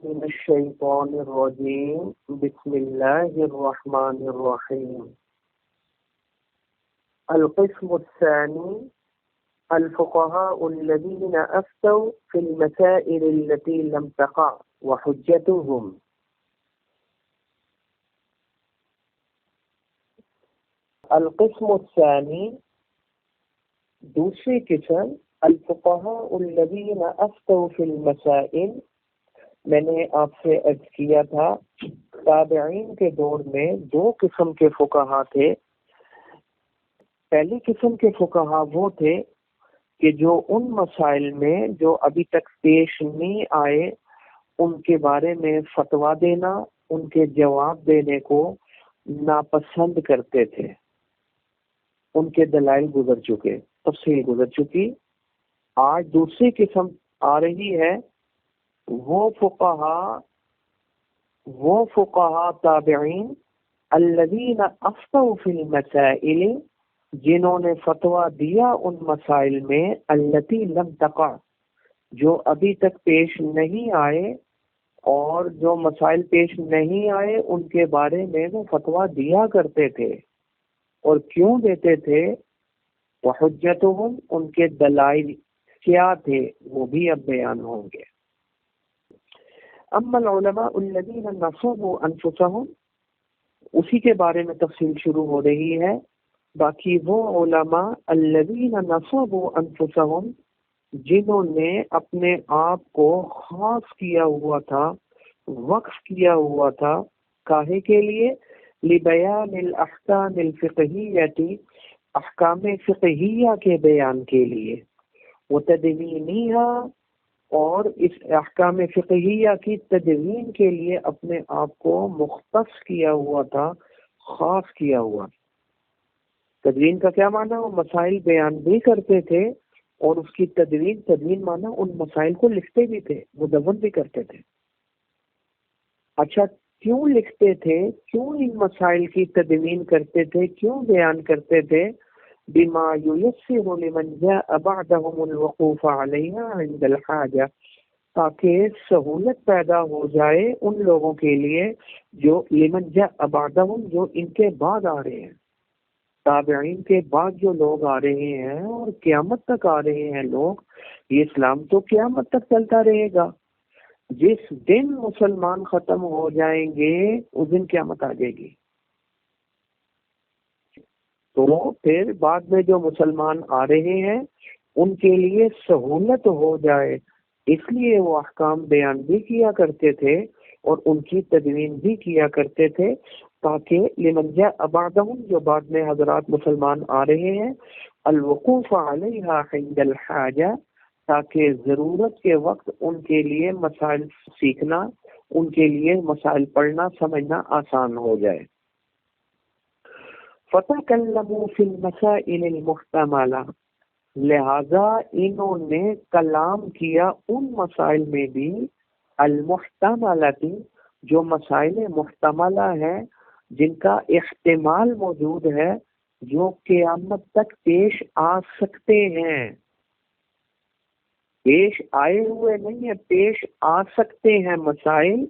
من الشيطان الرجيم بسم الله الرحمن الرحيم. القسم الثاني الفقهاء الذين أفتوا في المسائل التي لم تقع وحجتهم. القسم الثاني دوسری قسم الفقهاء الذين أفتوا في المسائل. میں نے آپ سے عرض کیا تھا تابعین کے دور میں دو قسم کے فقہا تھے. پہلی قسم کے فقہا وہ تھے کہ جو ان مسائل میں جو ابھی تک پیش نہیں آئے ان کے بارے میں فتویٰ دینا، ان کے جواب دینے کو ناپسند کرتے تھے. ان کے دلائل گزر چکے، تفصیل گزر چکی. آج دوسری قسم آ رہی ہے، وہ فقہا تابعین الذین افتوا فی المسائل، جنہوں نے فتویٰ دیا ان مسائل میں التی لم تقع، جو ابھی تک پیش نہیں آئے، اور جو مسائل پیش نہیں آئے ان کے بارے میں وہ فتویٰ دیا کرتے تھے. اور کیوں دیتے تھے؟ وحجتہم، ان کے دلائل کیا تھے وہ بھی اب بیان ہوں گے. اما العلماء الذین نصبوا انفسهم، اسی کے بارے میں تفصیل شروع ہو رہی ہے. باقی وہ علماء الذین نصبوا انفسهم، جنہوں نے اپنے آپ کو خاص کیا ہوا تھا، وقف کیا ہوا تھا، کاہے کے لیے؟ لبیان الاحکام الفقہیۃ، احکام فقہیہ کے بیان کے لیے، وتدوینیہا، اور اس احکام فقہیہ کی تدوین کے لیے اپنے آپ کو مختص کیا ہوا تھا، خاص کیا ہوا. تدوین کا کیا معنی؟ وہ مسائل بیان بھی کرتے تھے اور اس کی تدوین معنی ان مسائل کو لکھتے بھی تھے، مدون بھی کرتے تھے. اچھا، کیوں لکھتے تھے؟ کیوں ان مسائل کی تدوین کرتے تھے؟ کیوں بیان کرتے تھے؟ بما یسر لمن جاء بعدهم الوقوف علیہا عند الحاجہ، تاکہ سہولت پیدا ہو جائے ان لوگوں کے لیے جو لمن جاء بعدهم، جو ان کے بعد آ رہے ہیں، تابعین کے بعد جو لوگ آ رہے ہیں اور قیامت تک آ رہے ہیں لوگ. یہ اسلام تو قیامت تک چلتا رہے گا. جس دن مسلمان ختم ہو جائیں گے اس دن قیامت آ جائے گی. تو پھر بعد میں جو مسلمان آ رہے ہیں ان کے لیے سہولت ہو جائے، اس لیے وہ احکام بیان بھی کیا کرتے تھے اور ان کی تدوین بھی کیا کرتے تھے، تاکہ لمن جاء بعدهم، جو بعد میں حضرات مسلمان آ رہے ہیں، الوقوف علیہا عند الحاجہ، تاکہ ضرورت کے وقت ان کے لیے مسائل سیکھنا، ان کے لیے مسائل پڑھنا سمجھنا آسان ہو جائے. فَتَكَلَّمُوا فِي الْمَسَائِلِ الْمُحْتَمَلَةِ، لہذا انہوں نے کلام کیا ان مسائل میں بھی المحتملۃ، جو مسائل محتملہ ہیں، جن کا احتمال موجود ہے، جو قیامت تک پیش آ سکتے ہیں. پیش آئے ہوئے نہیں ہے، پیش آ سکتے ہیں مسائل،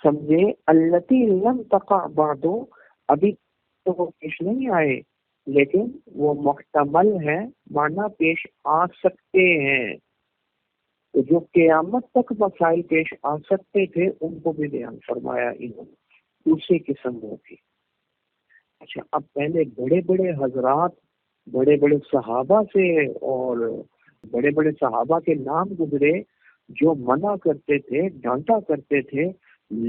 سمجھے؟ التی لم تقع بعد، ابھی تو وہ پیش نہیں آئے لیکن وہ محتمل ہے، معنی پیش آ سکتے ہیں. تو جو قیامت تک مسائل پیش آ سکتے تھے ان کو بھی بیان فرمایا انہوں نے. دوسری قسم وہ تھی. اچھا، اب پہلے بڑے بڑے حضرات، بڑے بڑے صحابہ سے، اور بڑے بڑے صحابہ کے نام گزرے جو منع کرتے تھے، ڈانٹا کرتے تھے،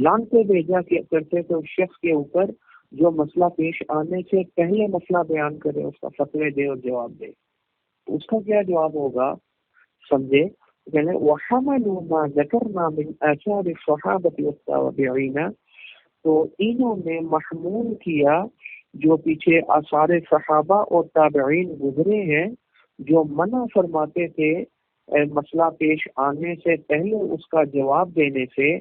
لانتے بھیجا کرتے تھے اس شخص کے اوپر جو مسئلہ پیش آنے سے پہلے مسئلہ بیان کرے، اس کا فتوی دے اور جواب دے. اس کا کیا جواب ہوگا؟ سمجھے؟ یعنی وَحَمَلُوا مَا ذَكَرْنَا مِنْ آثَارِ الصَّحَابَةِ وَالتَّابِعِينَ، تو انہوں نے محمول کیا جو پیچھے آثار صحابہ اور تابعین گزرے ہیں، جو منع فرماتے تھے مسئلہ پیش آنے سے پہلے اس کا جواب دینے سے.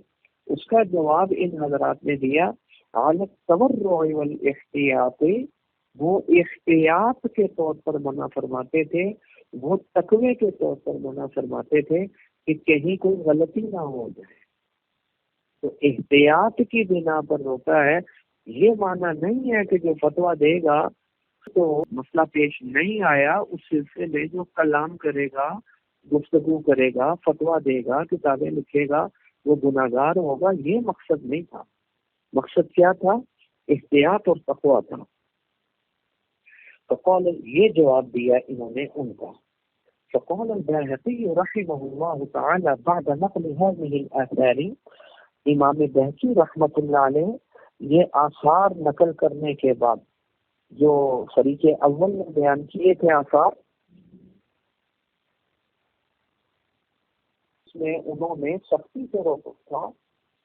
اس کا جواب ان حضرات نے دیا علی التورع والاحتیاط، وہ احتیاط کے طور پر منع فرماتے تھے، وہ تقوی کے طور پر منع فرماتے تھے کہ کہیں کوئی غلطی نہ ہو جائے. تو احتیاط کی بنا پر روکا ہے، یہ معنی نہیں ہے کہ جو فتویٰ دے گا تو مسئلہ پیش نہیں آیا اس سلسلے میں جو کلام کرے گا، گفتگو کرے گا، فتویٰ دے گا، کتابیں لکھے گا، وہ گناہگار ہوگا، یہ مقصد نہیں تھا۔ مقصد کیا تھا؟ احتیاط اور تقویٰ تھا۔ فقال، یہ جواب دیا انہوں نے ان کا۔ فقال البيهقي رحمه الله تعالى بعد نقل هذه الآثار، امام بہقی رحمت اللہ علیہ یہ آثار نقل کرنے کے بعد جو فریق اول نے بیان کیے تھے آثار، اس میں انہوں نے سختی سے روکا تھا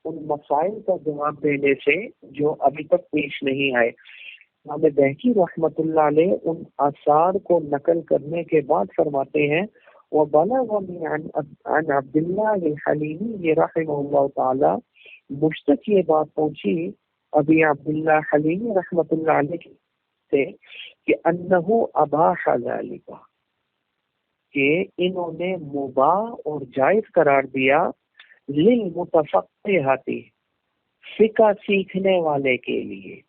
ان مسائل کا جواب دینے سے جو ابھی تک پیش نہیں آئے۔ امام بہقی رحمت اللہ علیہ ان آثار کو نقل کرنے کے بعد فرماتے ہیں وَبَلَغَنِي عَنْ عَبْدِ اللَّهِ الْحَلِيمِيِّ رحمہ اللہ تعالی، مجھ تک یہ بات پہنچی ابی عبداللہ حلیمی رحمت اللہ علیہ سے کہ انہو اباح ذالک، کہ انہوں نے مباح اور جائز قرار دیا للمتفقہۃ، فقہ سیکھنے والے کے لیے،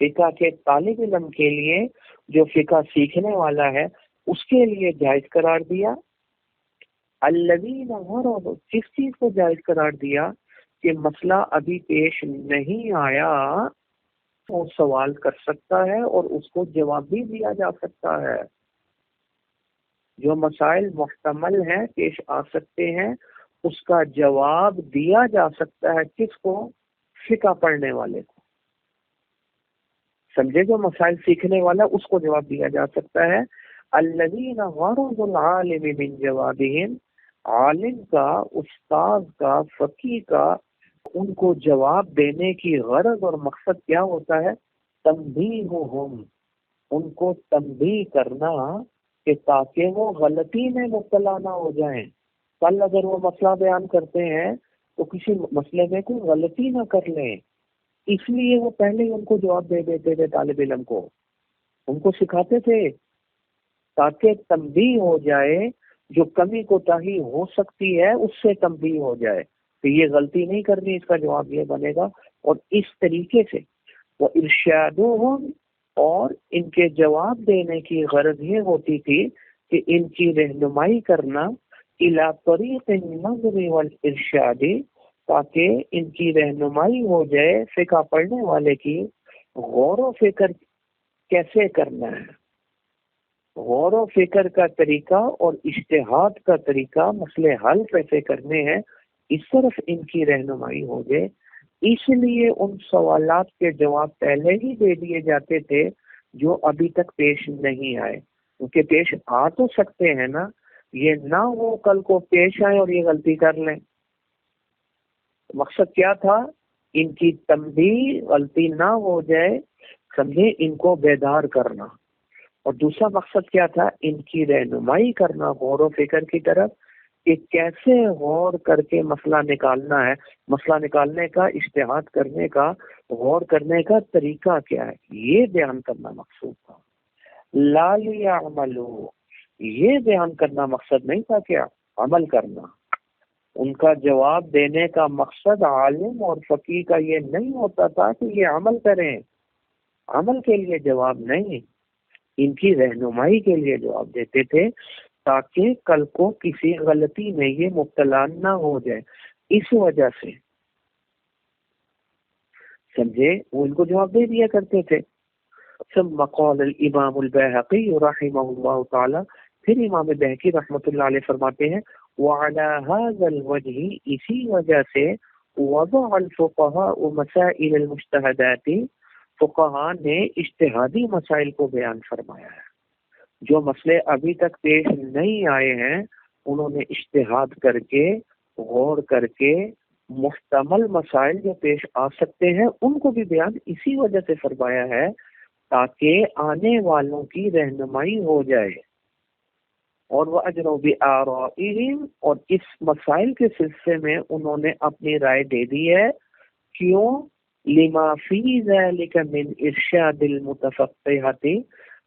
فقہ کے طالب علم کے لیے جو فقہ سیکھنے والا ہے اس کے لیے جائز قرار دیا۔ الذین غرضوا، کس چیز کو جائز قرار دیا؟ کہ مسئلہ ابھی پیش نہیں آیا، وہ سوال کر سکتا ہے اور اس کو جواب بھی دیا جا سکتا ہے۔ جو مسائل محتمل ہیں، پیش آ سکتے ہیں، اس کا جواب دیا جا سکتا ہے۔ کس کو؟ فقہ پڑھنے والے کو۔ سمجھے؟ جو مسائل سیکھنے والا اس کو جواب دیا جا سکتا ہے۔ الذین غرض العالم من جوابہم، عالم کا، استاذ کا، فقیہ کا ان کو جواب دینے کی غرض اور مقصد کیا ہوتا ہے؟ تنبیہہم، ان کو تنبیہ کرنا کہ تاکہ وہ غلطی میں مبتلا نہ ہو جائیں۔ کل اگر وہ مسئلہ بیان کرتے ہیں تو کسی مسئلے میں کوئی غلطی نہ کر لیں، اس لیے وہ پہلے ہی ان کو جواب دے دیتے تھے، طالب علم کو ان کو سکھاتے تھے تاکہ تنبیہ ہو جائے، جو کمی کوتاہی ہو سکتی ہے اس سے تنبیہ ہو جائے کہ یہ غلطی نہیں کرنی، اس کا جواب یہ بنے گا۔ اور اس طریقے سے وہ ارشادہم، اور ان کے جواب دینے کی غرض یہ ہوتی تھی کہ ان کی رہنمائی کرنا الی طریق النظر والارشاد، تاکہ ان کی رہنمائی ہو جائے فقہ پڑھنے والے کی غور و فکر کیسے کرنا ہے، غور و فکر کا طریقہ اور اجتہاد کا طریقہ، مسئلے حل کیسے کرنے ہیں، اس طرف ان کی رہنمائی ہو جائے۔ اس لیے ان سوالات کے جواب پہلے ہی دے دیے جاتے تھے جو ابھی تک پیش نہیں آئے، کیونکہ پیش آ تو سکتے ہیں نا، یہ نہ وہ کل کو پیش آئے اور یہ غلطی کر لیں۔ مقصد کیا تھا؟ ان کی تنبیہ، غلطی نہ ہو جائے، سمجھے، ان کو بیدار کرنا۔ اور دوسرا مقصد کیا تھا؟ ان کی رہنمائی کرنا غور و فکر کی طرف کہ کیسے غور کر کے مسئلہ نکالنا ہے، مسئلہ نکالنے کا، اجتہاد کرنے کا، غور کرنے کا طریقہ کیا ہے، یہ بیان کرنا مقصود تھا۔ لا لیعملوا، یہ بیان کرنا مقصد نہیں تھا کہ عمل کرنا۔ ان کا جواب دینے کا مقصد عالم اور فقیہ کا یہ نہیں ہوتا تھا کہ یہ عمل کریں، عمل کے لیے جواب نہیں، ان کی رہنمائی کے لیے جواب دیتے تھے تاکہ کل کو کسی غلطی میں یہ مبتلا نہ ہو جائے۔ اس وجہ سے سمجھے وہ ان کو جواب دے دیا کرتے تھے۔ ثم قال الامام البيهقي رحمہ اللہ تعالی، پھر امام بہقی رحمۃ اللہ علیہ فرماتے ہیں وعلى هذا الوجه، اسی وجہ سے وضع الفقهاء مسائل المجتہدات، فقہاء نے اجتہادی مسائل کو بیان فرمایا ہے۔ جو مسئلے ابھی تک پیش نہیں آئے ہیں انہوں نے اجتہاد کر کے، غور کر کے، محتمل مسائل جو پیش آ سکتے ہیں ان کو بھی بیان اسی وجہ سے فرمایا ہے تاکہ آنے والوں کی رہنمائی ہو جائے۔ اور وہ اجروا بآرائہم، اور اس مسائل کے سلسلے میں انہوں نے اپنی رائے دے دی ہے۔ کیوں؟ لما فی ذلک من ارشاد المتفقہۃ،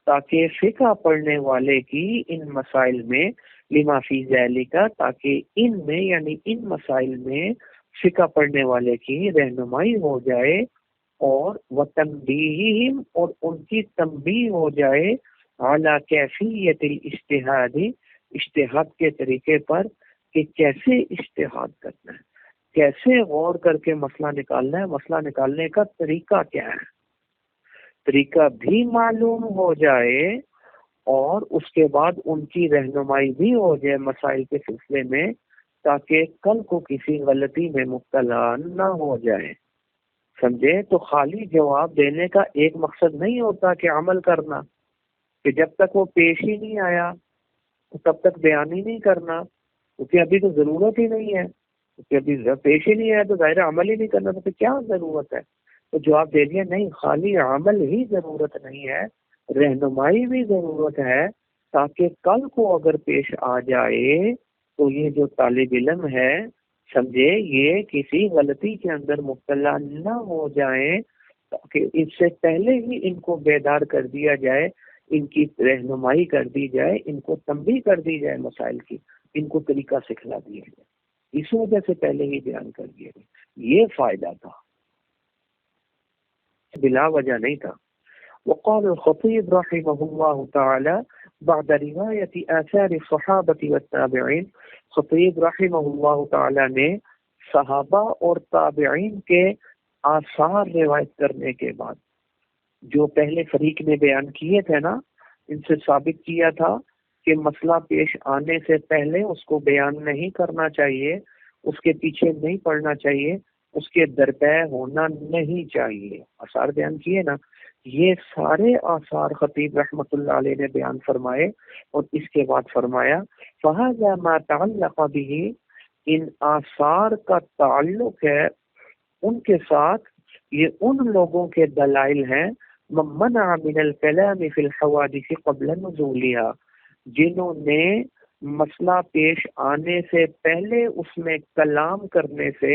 تاکہ فقہ پڑھنے والے کی ان مسائل میں، لما فی ذلک، تاکہ ان میں یعنی ان مسائل میں فقہ پڑھنے والے کی رہنمائی ہو جائے، اور وتنبیہہم، اور ان کی تنبیہ ہو جائے، اعلیٰ کیفیت الاجتہاد، اجتہاد کے طریقے پر کہ کیسے اجتہاد کرنا ہے، کیسے غور کر کے مسئلہ نکالنا ہے، مسئلہ نکالنے کا طریقہ کیا ہے، طریقہ بھی معلوم ہو جائے، اور اس کے بعد ان کی رہنمائی بھی ہو جائے مسائل کے سلسلے میں، تاکہ کل کو کسی غلطی میں مبتلا نہ ہو جائے. سمجھے؟ تو خالی جواب دینے کا ایک مقصد نہیں ہوتا کہ عمل کرنا، کہ جب تک وہ پیش ہی نہیں آیا تب تک بیان ہی نہیں کرنا، کیونکہ ابھی تو ضرورت ہی نہیں ہے، کیونکہ ابھی پیش ہی نہیں آیا تو ظاہر عمل ہی نہیں کرنا، تو پھر کیا ضرورت ہے؟ تو جواب دے دیا نہیں، خالی عمل ہی ضرورت نہیں ہے، رہنمائی بھی ضرورت ہے، تاکہ کل کو اگر پیش آ جائے تو یہ جو طالب علم ہے، سمجھے، یہ کسی غلطی کے اندر مبتلا نہ ہو جائیں، تاکہ اس سے پہلے ہی ان کو بیدار کر دیا جائے، ان کی رہنمائی کر دی جائے، ان کو تنبیہ کر دی جائے مسائل کی، ان کو طریقہ سکھلا دیا جائے، اس وجہ سے پہلے ہی بیان کر دیا جائے. یہ فائدہ تھا، بلا وجہ نہیں تھا. وقال الخطيب رحمه الله تعالى بعد رواية آثار الصحابة والتابعين، خطیب رحمہ اللہ تعالی نے صحابہ اور تابعین کے آثار روایت کرنے کے بعد، جو پہلے فریق نے بیان کیے تھے نا، ان سے ثابت کیا تھا کہ مسئلہ پیش آنے سے پہلے اس کو بیان نہیں کرنا چاہیے، اس کے پیچھے نہیں پڑنا چاہیے، اس کے درپے ہونا نہیں چاہیے. آثار بیان کیے نا، یہ سارے آثار خطیب رحمت اللہ علیہ نے بیان فرمائے، اور اس کے بعد فرمایا فَهَذَا مَا تَعَلَّقَ بِهِ، ان آثار کا تعلق ہے ان کے ساتھ، یہ ان لوگوں کے دلائل ہیں مَنَعَ مِنَ الْكَلَامِ فِي الْحَوَادِثِ قَبْلَ نُزُولِهَا، جنہوں نے مسئلہ پیش آنے سے پہلے اس میں کلام کرنے سے،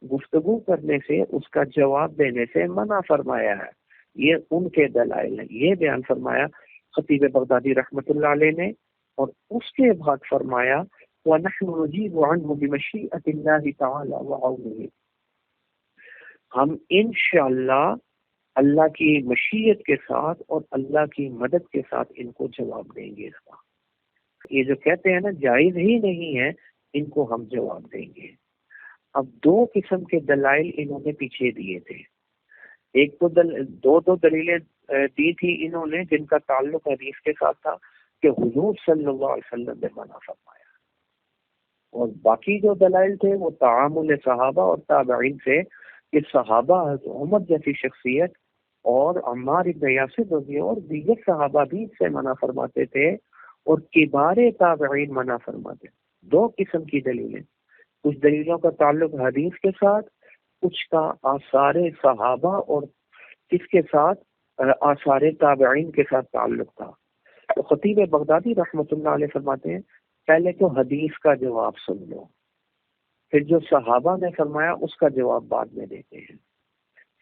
گفتگو کرنے سے، اس کا جواب دینے سے منع فرمایا ہے. یہ ان کے دلائل ہیں، یہ بیان فرمایا خطیب بغدادی رحمت اللہ علیہ نے، اور اس کے بعد فرمایا وَنَحْنُ نُجِيبُ عَنْهُ بِمَشِيئَةِ اللَّهِ تَعَالَى وَعَوْنِهِ، ہم انشاءاللہ اللہ کی مشیت کے ساتھ اور اللہ کی مدد کے ساتھ ان کو جواب دیں گے. اس کا یہ جو کہتے ہیں نا جائز ہی نہیں ہے، ان کو ہم جواب دیں گے. اب دو قسم کے دلائل انہوں نے پیچھے دیے تھے. ایک تو دو دلیلیں دی تھی انہوں نے جن کا تعلق حدیث کے ساتھ تھا کہ حضور صلی اللہ علیہ وسلم نے منع فرمایا، اور باقی جو دلائل تھے وہ تعامل صحابہ اور تابعین سے، کہ صحابہ حضرت عمر جیسی شخصیت اور عمار بن یاسر رضی اور دیگر صحابہ بھی اس سے منع فرماتے تھے، اور کبار تابعین منع فرماتے. دو قسم کی دلیلیں، کچھ دلیلوں کا تعلق حدیث کے ساتھ، کچھ کا آثار صحابہ اور کس کے ساتھ، آثار تابعین کے ساتھ تعلق تھا. تو خطیب بغدادی رحمۃ اللہ علیہ فرماتے ہیں پہلے تو حدیث کا جواب سن لو، پھر جو صحابہ نے فرمایا اس کا جواب بعد میں دیتے ہیں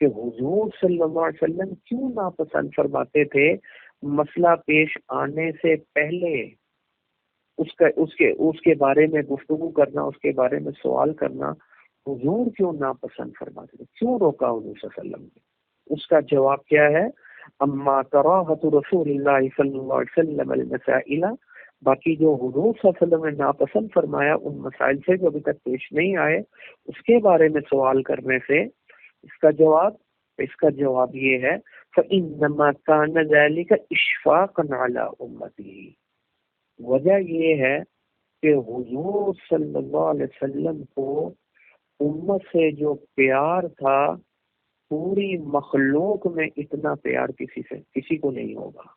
کہ حضور صلی اللہ علیہ وسلم کیوں ناپسند فرماتے تھے مسئلہ پیش آنے سے پہلے اس کے بارے میں گفتگو کرنا، اس کے بارے میں سوال کرنا، حضور کیوں ناپسند فرماتے تھے، کیوں روکا حضور صلی اللہ علیہ وسلم نے؟ اس کا جواب کیا ہے؟ اما کراہت رسول اللہ صلی اللہ علیہ وسلم المسائل، باقی جو حضور صلی اللہ علیہ وسلم نے ناپسند فرمایا ان مسائل سے جو ابھی تک پیش نہیں آئے، اس کے بارے میں سوال کرنے سے، اس کا جواب یہ ہے فإنما كان ذلك اشفاقا على امتی، وجہ یہ ہے کہ حضور صلی اللہ علیہ وسلم کو امت سے جو پیار تھا، پوری مخلوق میں اتنا پیار کسی کو نہیں ہوگا.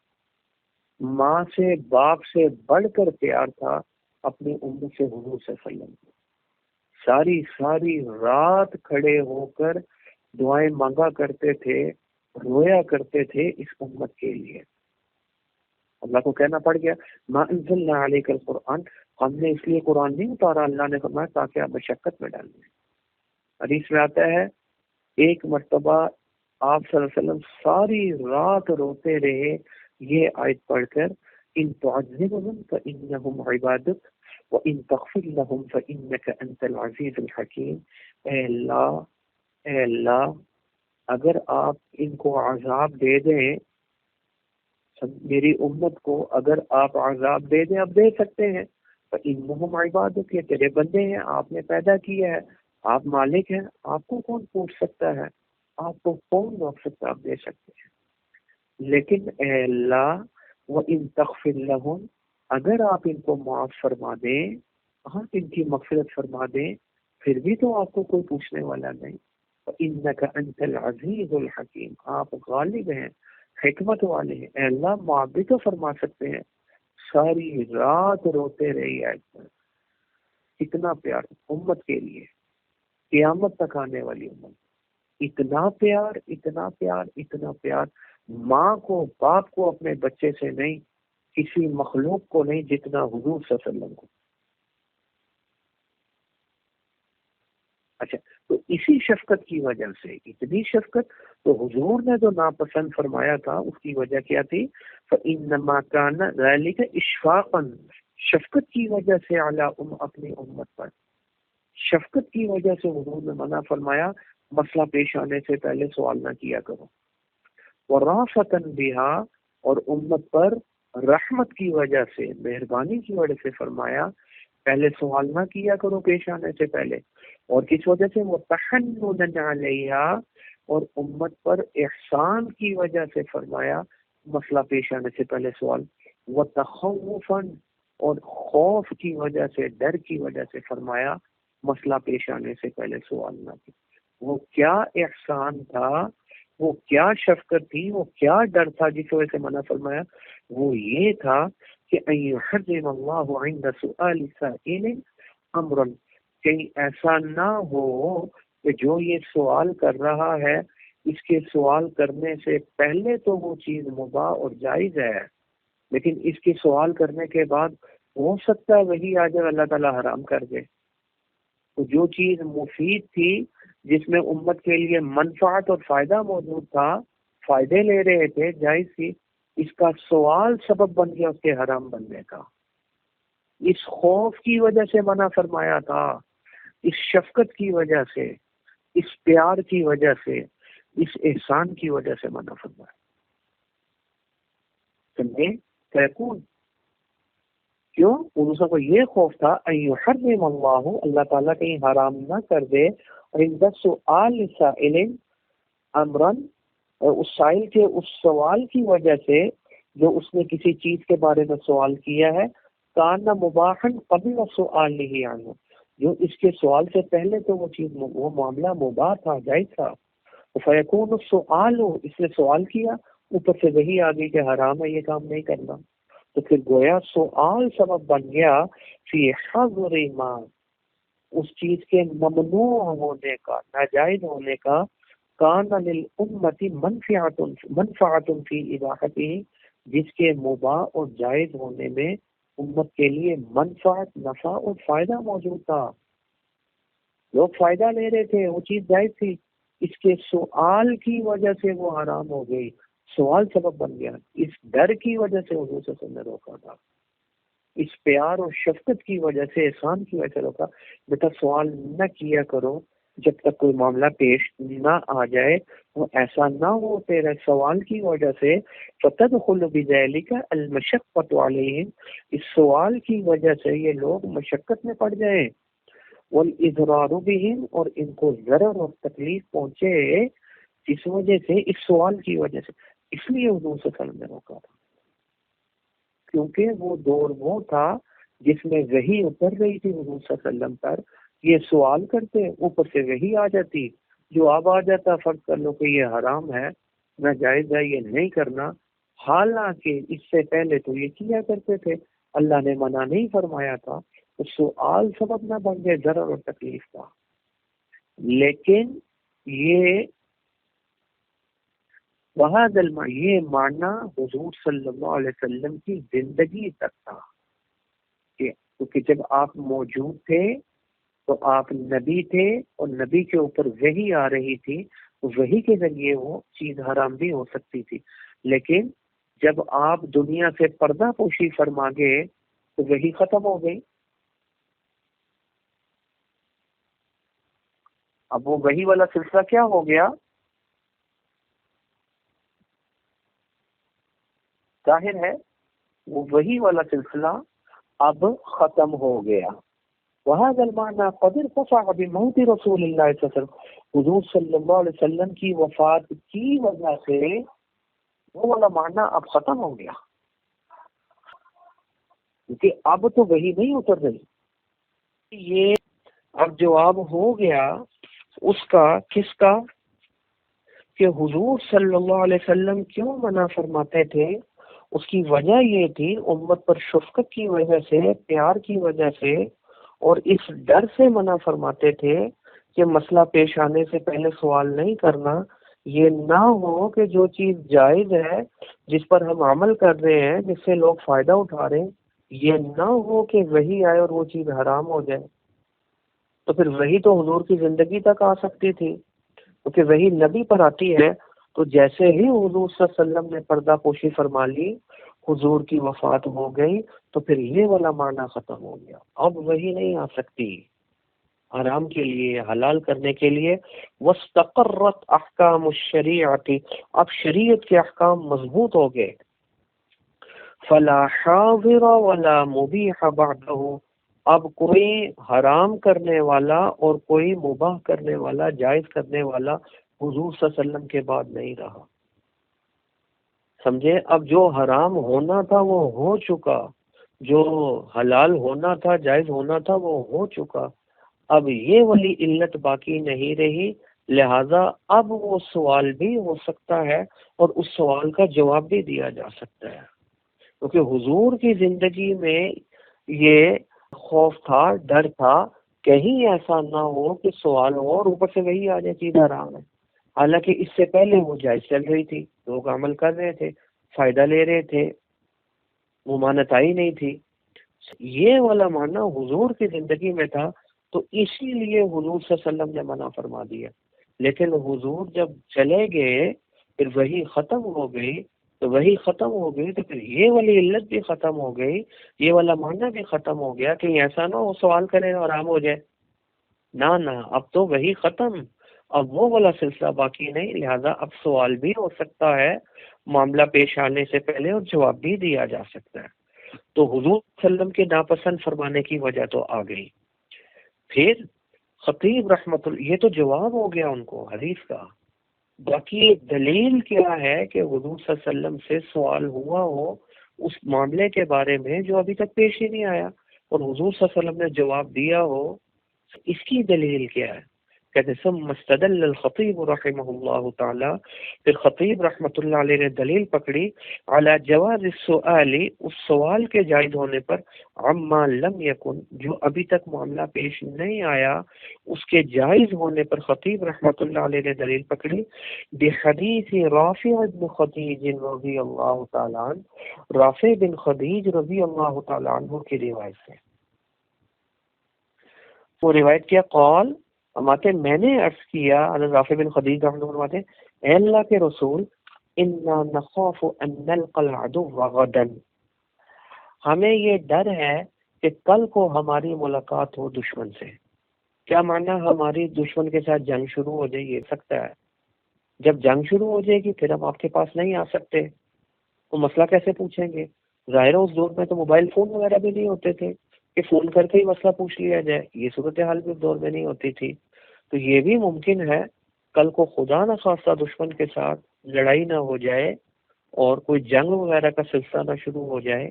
ماں سے باپ سے بڑھ کر پیار تھا اپنی امت سے حضور صلی اللہ علیہ وسلم کو. ساری رات کھڑے ہو کر دعائیں مانگا کرتے تھے، رویا کرتے تھے اس امت کے لیے. اللہ کو کہنا پڑ گیا ما انزلنا علیک القرآن، ہم نے اس لیے قرآن نہیں اتارا، اللہ نے فرمایا تاکہ آپ مشقت میں ڈال دیں. حدیث میں آتا ہے ایک مرتبہ آپ صلی اللہ علیہ وسلم ساری رات روتے رہے یہ آیت پڑھ کر ان تعذبهم فانهم عبادک، وَإِن تَغْفِرْ لَهُمْ فَإِنَّكَ أَنْتَ الْعَزِيزُ الْحَكِيمُ۔ اے اللہ اگر آپ ان کو عذاب دے دیں، میری امت کو اگر آپ عذاب دے دیں، اب دے سکتے ہیں، فَإِنَّهُمْ عِبَادُكَ، یہ تیرے بندے ہیں، آپ نے پیدا کیا ہے، آپ مالک ہیں، آپ کو کون پوچھ سکتا ہے، آپ کو کون روک سکتا ہے، آپ دے سکتے ہیں۔ لیکن اے اللہ وَإِن تَغْفِرْ لَهُمْ، اگر آپ ان کو معاف فرما دیں، آپ ان کی مغفرت فرما دیں، پھر بھی تو آپ کو کوئی پوچھنے والا نہیں۔ فَإِنَّكَ أَنْتَ الْعَزِيزُ الْحَكِيمُ، آپ غالب ہیں، حکمت والے ہیں۔ اے اللہ معاف بھی تو فرما سکتے ہیں۔ ساری رات روتے رہی ہے، اتنا پیار امت کے لیے، قیامت تک آنے والی امت، اتنا پیار اتنا پیار اتنا پیار، ماں کو باپ کو اپنے بچے سے نہیں، کسی مخلوق کو نہیں، جتنا حضور صلی اللہ علیہ وسلم کو۔ اچھا، تو اسی شفقت کی وجہ سے، اتنی شفقت تو حضور نے جو ناپسند فرمایا تھا اس کی وجہ کیا تھی؟ فَإِنَّمَا كَانَ ذَلِكَ إِشْفَاقًا، شفقت کی وجہ سے اپنی امت پر، شفقت کی وجہ سے حضور نے منع فرمایا مسئلہ پیش آنے سے پہلے سوال نہ کیا کرو۔ وَرَافَةً بِهَا، اور امت پر رحمت کی وجہ سے، مہربانی کی وجہ سے فرمایا پہلے سوال نہ کیا کرو پیش آنے سے پہلے۔ اور کس وجہ سے؟ وَتَحَنُّنًا عَلَيْهَا، اور امت پر احسان کی وجہ سے فرمایا مسئلہ پیش آنے سے پہلے سوال۔ وَتَخَوُّفًا، اور خوف کی وجہ سے، ڈر کی وجہ سے فرمایا مسئلہ پیش آنے سے پہلے سوال نہ کی۔ وہ کیا احسان تھا، وہ کیا شفقت تھی، وہ کیا ڈر تھا جس وجہ سے منع فرمایا؟ وہ یہ تھا کہ ان يحرم اللہ عند سؤال سائل امرا، کہیں ایسا نہ ہو کہ جو یہ سوال کر رہا ہے اس کے سوال کرنے سے پہلے تو وہ چیز مباح اور جائز ہے، لیکن اس کے سوال کرنے کے بعد ہو سکتا ہے وہی آ جائے اللہ تعالیٰ حرام کر دے۔ تو جو چیز مفید تھی، جس میں امت کے لیے منفعت اور فائدہ موجود تھا، فائدے لے رہے تھے، جائز تھی، اس کا سوال سبب بن گیا اس کے حرام بننے کا۔ اس خوف کی وجہ سے منع فرمایا تھا، اس شفقت کی وجہ سے، اس پیار کی وجہ سے، اس احسان کی وجہ سے منع فرمایا۔ سمجھے؟ فیکون، کیوں؟ ان کو یہ خوف تھا ان یحرم اللہ، اللہ تعالیٰ کہیں حرام نہ کر دے، عند سؤال سائل امرا، اس سائل کے اس سوال کی وجہ سے جو اس نے کسی چیز کے بارے میں سوال کیا ہے، کان مباحا قبل سؤالہ عنہ، جو اس کے سوال سے پہلے تو وہ چیز، وہ معاملہ مباح تھا، جائز تھا۔ فیکون السؤال، اس نے سوال کیا، اوپر سے وہی آ گئی کہ حرام ہے یہ کام نہیں کرنا، تو پھر گویا سوال سبب بن گیا فی حظر ما، اس چیز کے ممنوع ہونے کا، ناجائز ہونے کا، کان للامت منفعت فی اباحتہ، جس کے مباح اور جائز ہونے میں امت کے لیے منفعت، نفع اور فائدہ موجود تھا، لوگ فائدہ لے رہے تھے، وہ چیز جائز تھی، اس کے سوال کی وجہ سے وہ حرام ہو گئی، سوال سبب بن گیا، اس ڈر کی وجہ سے حضور صلی اللہ علیہ وسلم نے روکا تھا، اس پیار اور شفقت کی وجہ سے، احسان کی وجہ سے روکا، بیٹا سوال نہ کیا کرو جب تک کوئی معاملہ پیش نہ آ جائے، وہ ایسا نہ ہو تیرے سوال کی وجہ سے فتدخل بذلک المشقۃ علیہم، اس سوال کی وجہ سے یہ لوگ مشقت میں پڑ جائیں، والاضرار بہم، اور ان کو ضرر اور تکلیف پہنچے اس وجہ سے، اس سوال کی وجہ سے، اس لیے حضور صلی اللہ علیہ وسلم نے روکا تھا، کیونکہ وہ دور وہ تھا جس میں وحی اتر رہی تھی حضور صلی اللہ علیہ وسلم پر، یہ سوال کرتے، اوپر سے وحی آ جاتی، جو اب آ جاتا فرض کر لو کہ یہ حرام ہے، ناجائز ہے، یہ نہیں کرنا، حالانکہ اس سے پہلے تو یہ کیا کرتے تھے، اللہ نے منع نہیں فرمایا تھا، تو سوال سبب نہ بن گئے ضرر اور تکلیف کا۔ لیکن یہ یہ ماننا حضور صلی اللہ علیہ وسلم کی زندگی تک تھا، کیونکہ جب آپ موجود تھے تو آپ نبی تھے، اور نبی کے اوپر وحی آ رہی تھی، وحی کے ذریعے وہ چیز حرام بھی ہو سکتی تھی، لیکن جب آپ دنیا سے پردہ پوشی فرما گئے تو وحی ختم ہو گئی، اب وہ وہی والا سلسلہ کیا ہو گیا؟ ظاہر ہے وہ وہی والا سلسلہ اب ختم ہو گیا۔ وهذا المعنى قد ارتفع بموت رسول اللہ صلی اللہ علیہ وسلم، حضور صلی اللہ علیہ وسلم کی وفات کی وجہ سے وہ والا معنی اب ختم ہو گیا، کیونکہ اب تو وہی نہیں اتر رہی۔ یہ اب جواب ہو گیا اس کا، کس کا؟ کہ حضور صلی اللہ علیہ وسلم کیوں منع فرماتے تھے؟ اس کی وجہ یہ تھی امت پر شفقت کی وجہ سے، پیار کی وجہ سے، اور اس ڈر سے منع فرماتے تھے کہ مسئلہ پیش آنے سے پہلے سوال نہیں کرنا۔ یہ نہ ہو کہ جو چیز جائز ہے، جس پر ہم عمل کر رہے ہیں، جس سے لوگ فائدہ اٹھا رہے ہیں، یہ نہ ہو کہ وہی آئے اور وہ چیز حرام ہو جائے۔ تو پھر وہی تو حضور کی زندگی تک آ سکتی تھی، کیونکہ وہی نبی پر آتی ہے۔ تو جیسے ہی حضور صلی اللہ علیہ وسلم نے پردہ پوشی فرما لی، حضور کی وفات ہو گئی، تو پھر یہ والا معنی ختم ہو گیا۔ اب وہی نہیں آ سکتی حرام کے لیے، حلال کرنے کے لیے۔ واستقرت احکام الشریعت، اب شریعت کے احکام مضبوط ہو گئے۔ فلا حاضر ولا مبیح بعدہ، اب کوئی حرام کرنے والا اور کوئی مباح کرنے والا، جائز کرنے والا حضور صلی اللہ علیہ وسلم کے بعد نہیں رہا۔ سمجھے؟ اب جو حرام ہونا تھا وہ ہو چکا، جو حلال ہونا تھا، جائز ہونا تھا، وہ ہو چکا۔ اب یہ والی علت باقی نہیں رہی، لہذا اب وہ سوال بھی ہو سکتا ہے اور اس سوال کا جواب بھی دیا جا سکتا ہے، کیونکہ حضور کی زندگی میں یہ خوف تھا، ڈر تھا، کہیں ایسا نہ ہو کہ سوال ہو اور اوپر سے وہی آ جائے چیز حرام ہے۔ حالانکہ اس سے پہلے وہ جائز چل رہی تھی، لوگ عمل کر رہے تھے، فائدہ لے رہے تھے، ممانعت آئی نہیں تھی۔ یہ والا معنی حضور کی زندگی میں تھا، تو اسی لیے حضور صلی اللہ علیہ وسلم نے منع فرما دیا۔ لیکن حضور جب چلے گئے، پھر وہی ختم ہو گئی، تو وہی ختم ہو گئی تو پھر یہ والی علت بھی ختم ہو گئی، یہ والا معنی بھی ختم ہو گیا۔ کہ ایسا نہ ہو سوال کرے اور آرام ہو جائے، نہ اب تو وہی ختم، اب وہ والا سلسلہ باقی نہیں، لہذا اب سوال بھی ہو سکتا ہے معاملہ پیش آنے سے پہلے، اور جواب بھی دیا جا سکتا ہے۔ تو حضور صلی اللہ علیہ وسلم کے ناپسند فرمانے کی وجہ تو آ گئی۔ پھر خطیب رحمت اللہ، یہ تو جواب ہو گیا ان کو حدیث کا۔ باقی دلیل کیا ہے کہ حضور صلی اللہ علیہ وسلم سے سوال ہوا ہو اس معاملے کے بارے میں جو ابھی تک پیش ہی نہیں آیا، اور حضور صلی اللہ علیہ وسلم نے جواب دیا ہو، اس کی دلیل کیا ہے؟ کہتے ثم استدل الخطیب رحمہ اللہ تعالی، پھر خطیب رحمۃ اللہ علیہ نے دلیل پکڑی علی جواز السؤال، اس سوال کے جائز ہونے پر، عما لم یکن، جو ابھی تک معاملہ پیش نہیں آیا، اس کے جائز ہونے پر خطیب رحمۃ اللہ علیہ نے دلیل پکڑی بحدیث رافع بن خدیج رضی اللہ تعالی عنہ، رافع بن خدیج رضی اللہ تعالی عنہ کی روایت سے۔ وہ روایت کیا؟ قال، فرماتے میں نے عرض کیا، حضرت رافع بن خدیج رحمۃ اللہ فرماتے اے اللہ کے رسول، انا نخاف ان نلقى العدو غدا، ہمیں یہ ڈر ہے کہ کل کو ہماری ملاقات ہو دشمن سے۔ کیا معنی؟ ہماری دشمن کے ساتھ جنگ شروع ہو جائے، یہ سکتا ہے۔ جب جنگ شروع ہو جائے گی پھر ہم آپ کے پاس نہیں آ سکتے، تو مسئلہ کیسے پوچھیں گے؟ ظاہر ہے اس دور میں تو موبائل فون وغیرہ بھی نہیں ہوتے تھے کہ فون کر کے ہی مسئلہ پوچھ لیا جائے، یہ صورتحال بھی اس دور میں نہیں ہوتی تھی۔ تو یہ بھی ممکن ہے کل کو خدا نہ خواستہ دشمن کے ساتھ لڑائی نہ ہو جائے اور کوئی جنگ وغیرہ کا سلسلہ نہ شروع ہو جائے،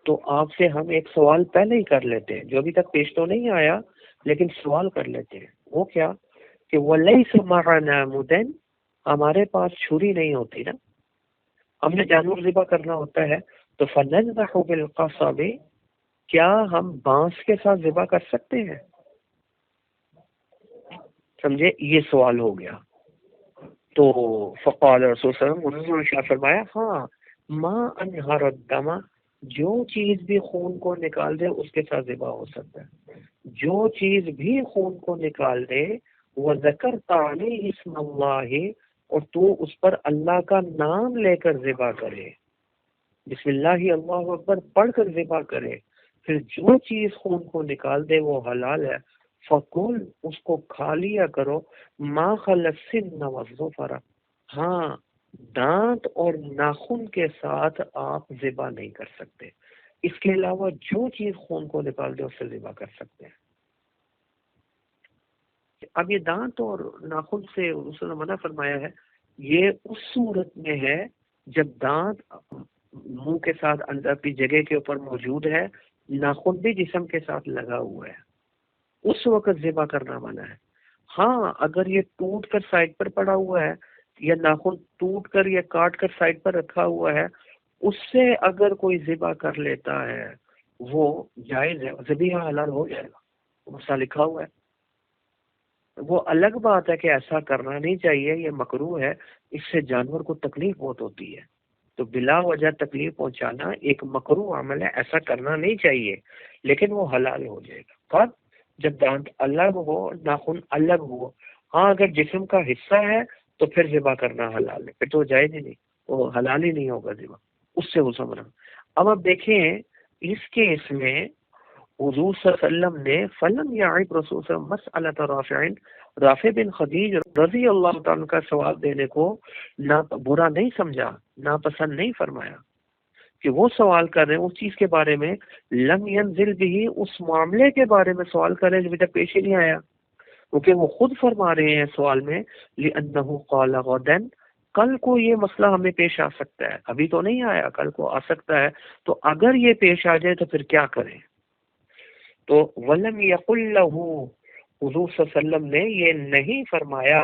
تو آپ سے ہم ایک سوال پہلے ہی کر لیتے ہیں، جو ابھی تک پیش تو نہیں آیا لیکن سوال کر لیتے ہیں۔ وہ کیا؟ کہ وَلَيْسَ مَعَنَا مُدَنْ، ہمارے پاس چھری نہیں ہوتی نا، ہم نے جانور ذبح کرنا ہوتا ہے، تو فَنَذْبَحُ بِالْقَصَبِ، کیا ہم بانس کے ساتھ ذبح کر سکتے ہیں؟ سمجھے؟ یہ سوال ہو گیا۔ تو فقال رسول صلی اللہ علیہ وسلم، انہوں نے کیا فرمایا؟ ہاں، ما انہر الدم، جو چیز بھی خون کو نکال دے اس کے ساتھ ذبح ہو سکتا ہے۔ جو چیز بھی خون کو نکال دے، وذکرت علیہ اسم اللہ، اور تو اس پر اللہ کا نام لے کر ذبح کرے، بسم اللہ اللہ اکبر پڑھ کر ذبح کرے، پھر جو چیز خون کو نکال دے وہ حلال ہے۔ فکل اس کو کھا لیا کرو، ما خلت سن والظفر، ہاں دانت اور ناخن کے ساتھ آپ ذبح نہیں کر سکتے، اس کے علاوہ جو چیز خون کو نکال دے اس سے ذبح کر سکتے ہیں۔ اب یہ دانت اور ناخن سے رسول نے منع فرمایا ہے، یہ اس صورت میں ہے جب دانت منہ کے ساتھ اندر اپنی جگہ کے اوپر موجود ہے، ناخن بھی جسم کے ساتھ لگا ہوا ہے، اس وقت ذبح کرنا منع ہے۔ ہاں اگر یہ ٹوٹ کر سائڈ پر پڑا ہوا ہے یا ناخن ٹوٹ کر یا کاٹ کر سائڈ پر رکھا ہوا ہے، اس سے اگر کوئی ذبح کر لیتا ہے وہ جائز ہے، ذبیحہ حلال ہو جائے گا، مسئلہ لکھا ہوا ہے۔ وہ الگ بات ہے کہ ایسا کرنا نہیں چاہیے، یہ مکروہ ہے، اس سے جانور کو تکلیف بہت ہوتی ہے، تو بلا وجہ تکلیف پہنچانا ایک مکروہ عمل ہے، ایسا کرنا نہیں چاہیے، لیکن وہ حلال ہو جائے گا کب؟ جب دانت الگ ہو، ناخن الگ ہو۔ ہاں اگر جسم کا حصہ ہے تو پھر ذبح کرنا حلال ہے، پھر تو جائز ہی نہیں، وہ حلال ہی نہیں ہوگا ذبح، اس سے وہ سمجھنا۔ اب آپ دیکھیں اس کیس میں حضور صلی اللہ علیہ وسلم نے فلم یعیب رسول صلی اللہ علیہ وسلم مسئلہ رافع بن خدیج رضی اللہ تعالیٰ کا سوال دینے کو نہ برا نہیں سمجھا، ناپسند نہیں فرمایا کہ وہ سوال کر رہے ہیں اس چیز کے بارے میں، لم ینزل بھی، اس معاملے کے بارے میں سوال کر رہے ہیں جو ابھی تک پیش ہی نہیں آیا، کیونکہ وہ خود فرما رہے ہیں سوال میں لأنہ قال غدا، کل کو یہ مسئلہ ہمیں پیش آ سکتا ہے، ابھی تو نہیں آیا، کل کو آ سکتا ہے، تو اگر یہ پیش آ جائے تو پھر کیا کریں؟ تو ولم یقل له، حضور صلی اللہ علیہ وسلم نے یہ نہیں فرمایا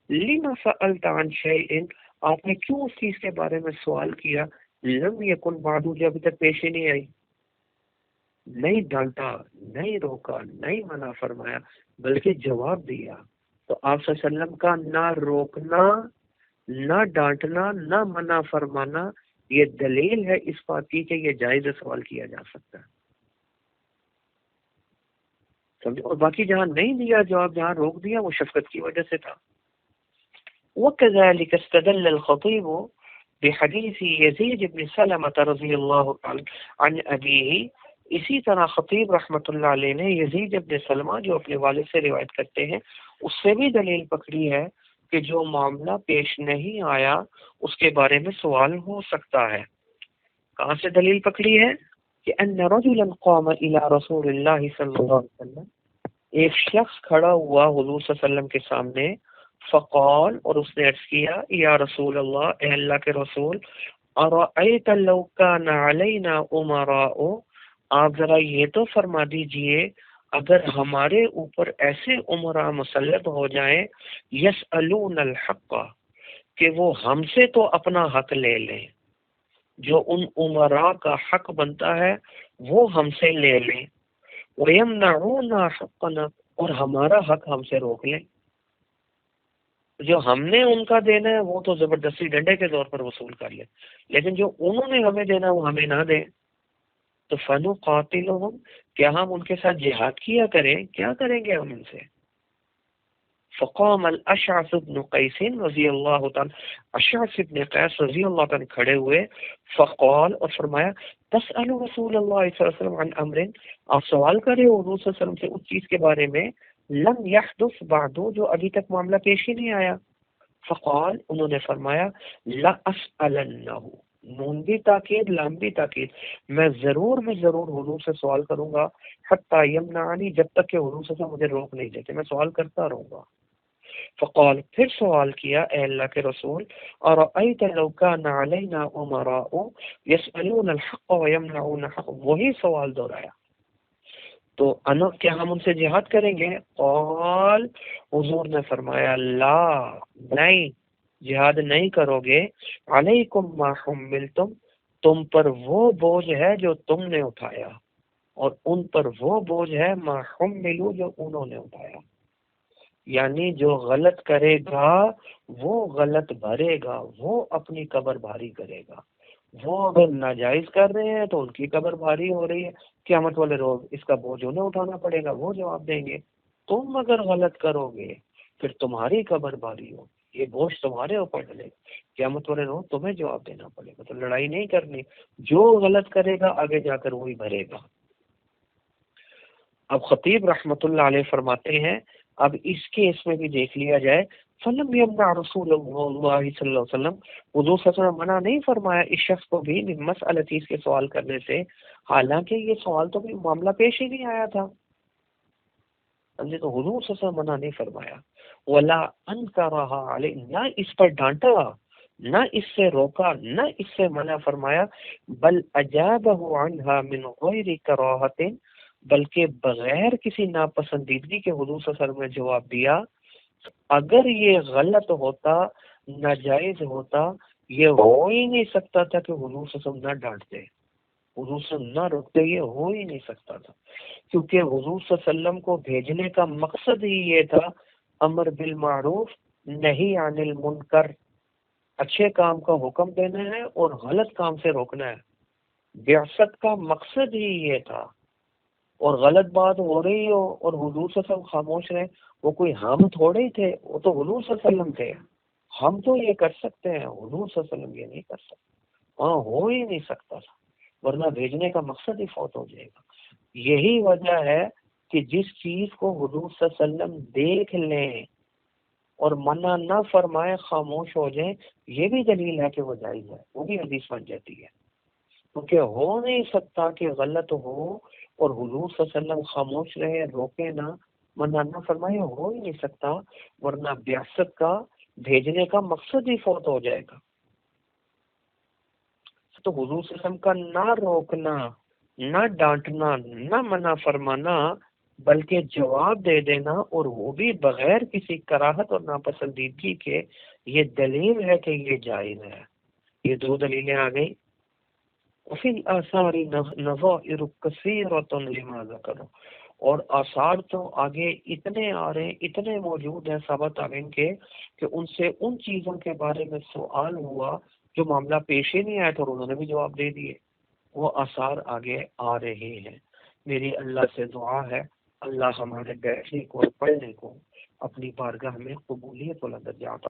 لما سألت عن شیء، آپ نے کیوں اس چیز کے بارے میں سوال کیا، لم یکن بعد، جو ابھی تک پیش ہی نہیں آئی، نہیں ڈانٹا، نہیں روکا، نہیں منع فرمایا، بلکہ جواب دیا۔ تو آپ صلی اللہ علیہ وسلم کا نہ روکنا، نہ ڈانٹنا، نہ منع فرمانا، یہ دلیل ہے اس بات کی کہ یہ جائز سوال کیا جا سکتا ہے، سمجھے؟ اور باقی جہاں نہیں دیا جواب، جہاں روک دیا، وہ شفقت کی وجہ سے تھا۔ وكذلك استدل الخطيب بحديث يزيد بن سلمة رضی اللہ عن ابیہ، اسی طرح خطیب رحمۃ اللہ علیہ نے یزید بن سلمہ جو اپنے والد سے روایت کرتے ہیں اس سے بھی دلیل پکڑی ہے کہ جو معاملہ پیش نہیں آیا اس کے بارے میں سوال ہو سکتا ہے۔ کہاں سے دلیل پکڑی ہے؟ کہ ان رجلا قام الى رسول اللہ صلی اللہ علیہ وسلم، ایک شخص کھڑا ہوا حضور صلی اللہ علیہ وسلم کے سامنے، فقال، اور اس نے عرض کیا، یا رسول اللہ، اے اللہ کے رسول، ارأیت لو کان علینا امراء، آپ ذرا یہ تو فرما دیجئے اگر ہمارے اوپر ایسے عمراء مسلط ہو جائیں، یسألون الحق، کہ وہ ہم سے تو اپنا حق لے لیں، جو ان عمراء کا حق بنتا ہے وہ ہم سے لے لیں، وَيَمْنَعُونَ حَقَّنَا، اور ہمارا حق ہم سے روک لیں، جو ہم نے ان کا دینا ہے وہ تو زبردستی ڈنڈے کے طور پر وصول کر لیں، لیکن جو انہوں نے ہمیں دینا وہ ہمیں نہ دیں، تو فَنُقَاتِلُهُمْ، کیا ہم ان کے ساتھ جہاد کیا کریں؟ کیا کریں گے ہم ان سے؟ فقام الاشعث بن قیس رضی اللہ تعالی، اشعث بن قیس رضی اللہ تعالی کھڑے ہوئے، فقال، اور فرمایا، تسأل رسول اللہ صلی اللہ علیہ وسلم عن امر، آپ سوال کرے ہو حضور صلی اللہ علیہ وسلم سے اس چیز کے بارے میں، لم يحدث بعد، جو ابھی تک معاملہ پیش ہی نہیں آیا۔ فقال، انہوں نے فرمایا، لا اسألنہ، نون بھی تاکید، لام بھی تاکید، میں ضرور حضور سے سوال کروں گا، حتی یمنعنی، جب تک کہ حضور سے مجھے روک نہیں دیتے، میں سوال کرتا رہوں گا۔ فقال، پھر سوال کیا، اے اللہ کے رسول، ارأیت لو کان علینا امراء یسألون الحق ویمنعون حق، وہی سوال دہرایا، تو کیا ہم ان سے جہاد کریں گے؟ قال، حضور نے فرمایا، لا، نہیں، جہاد نہیں کرو گے، علیکم ما حملتم، تم پر وہ بوجھ ہے جو تم نے اٹھایا، اور ان پر وہ بوجھ ہے ما حملو، جو انہوں نے اٹھایا، یعنی جو غلط کرے گا وہ غلط بھرے گا، وہ اپنی قبر بھاری کرے گا، وہ اگر ناجائز کر رہے ہیں تو ان کی قبر بھاری ہو رہی ہے، قیامت والے روز اس کا بوجھ انہیں اٹھانا پڑے گا، وہ جواب دیں گے۔ تم اگر غلط کرو گے پھر تمہاری قبر بھاری ہو، یہ بوجھ تمہارے اوپر ڈلے گا، قیامت والے روز تمہیں جواب دینا پڑے گا، تو لڑائی نہیں کرنی، جو غلط کرے گا آگے جا کر وہی بھرے گا۔ اب خطیب رحمۃ اللہ علیہ فرماتے ہیں اب اس کے اس میں بھی دیکھ لیا جائے، فلم یمنع رسول اللہ صلی اللہ علیہ وسلم، حضور صلی اللہ علیہ وسلم منع نہیں فرمایا اس شخص کو بھی مسئلہ کے سوال کرنے سے، حالانکہ یہ سوال تو بھی معاملہ پیش ہی نہیں آیا تھا، سمجھے؟ تو حضور صلی اللہ علیہ وسلم منع نہیں فرمایا، ولا انکرہا علیہ، نہ اس پر ڈانٹا، نہ اس سے روکا، نہ اس سے منع فرمایا، بل اجابہ عنہا من غیر کراہت، بلکہ بغیر کسی ناپسندیدگی کے حضور صلی اللہ علیہ وسلم نے جواب دیا۔ اگر یہ غلط ہوتا، ناجائز ہوتا، یہ ہو ہی نہیں سکتا تھا کہ حضور صلی اللہ علیہ وسلم نہ ڈانٹتے، حضور صلی اللہ علیہ وسلم نہ روکتے، یہ ہو ہی نہیں سکتا تھا، کیونکہ حضور صلی اللہ علیہ وسلم کو بھیجنے کا مقصد ہی یہ تھا امر بالمعروف نہی عن المنکر، اچھے کام کا حکم دینا ہے اور غلط کام سے روکنا ہے، بعثت کا مقصد ہی یہ تھا۔ اور غلط بات ہو رہی ہو اور حضور صلی اللہ علیہ وسلم خاموش رہے، وہ کوئی ہم تھوڑے ہی تھے، وہ تو حضور صلی اللہ علیہ وسلم تھے، ہم تو یہ کر سکتے ہیں، حضور صلی اللہ علیہ وسلم یہ نہیں کر سکتے، وہاں ہو ہی نہیں سکتا تھا، ورنہ بھیجنے کا مقصد ہی فوت ہو جائے گا۔ یہی وجہ ہے کہ جس چیز کو حضور صلی اللہ علیہ وسلم دیکھ لیں اور منع نہ فرمائے، خاموش ہو جائیں، یہ بھی دلیل ہے کہ وہ جائز ہے، وہ بھی حدیث بن جاتی ہے، کیونکہ ہو نہیں سکتا کہ غلط ہو اور حضور صلی اللہ علیہ وسلم خاموش رہے، روکے نہ، منع نہ فرمائے، ہو ہی نہیں سکتا، ورنہ بعثت کا، بھیجنے کا مقصد ہی فوت ہو جائے گا۔ تو حضور صلی اللہ علیہ وسلم کا نہ روکنا، نہ ڈانٹنا، نہ منع فرمانا، بلکہ جواب دے دینا، اور وہ بھی بغیر کسی کراہت اور ناپسندیدگی کے، یہ دلیل ہے کہ یہ جائز ہے۔ یہ دو دلیلیں آ گئی۔ وفی الآثار نظائر کثیرۃ لما ذکر، اور آثار تو آگے اتنے آ رہے ہیں، اتنے موجود ہیں ثابت آ گئے کے کہ ان سے ان چیزوں کے بارے میں سوال ہوا جو معاملہ پیش ہی نہیں آیا تھا اور انہوں نے بھی جواب دے دیے، وہ آثار آگے آ رہے ہیں۔ میری اللہ سے دعا ہے اللہ ہمارے بیٹھنے کو اور پڑھنے کو اپنی بارگاہ میں قبولیت والا درجہ عطا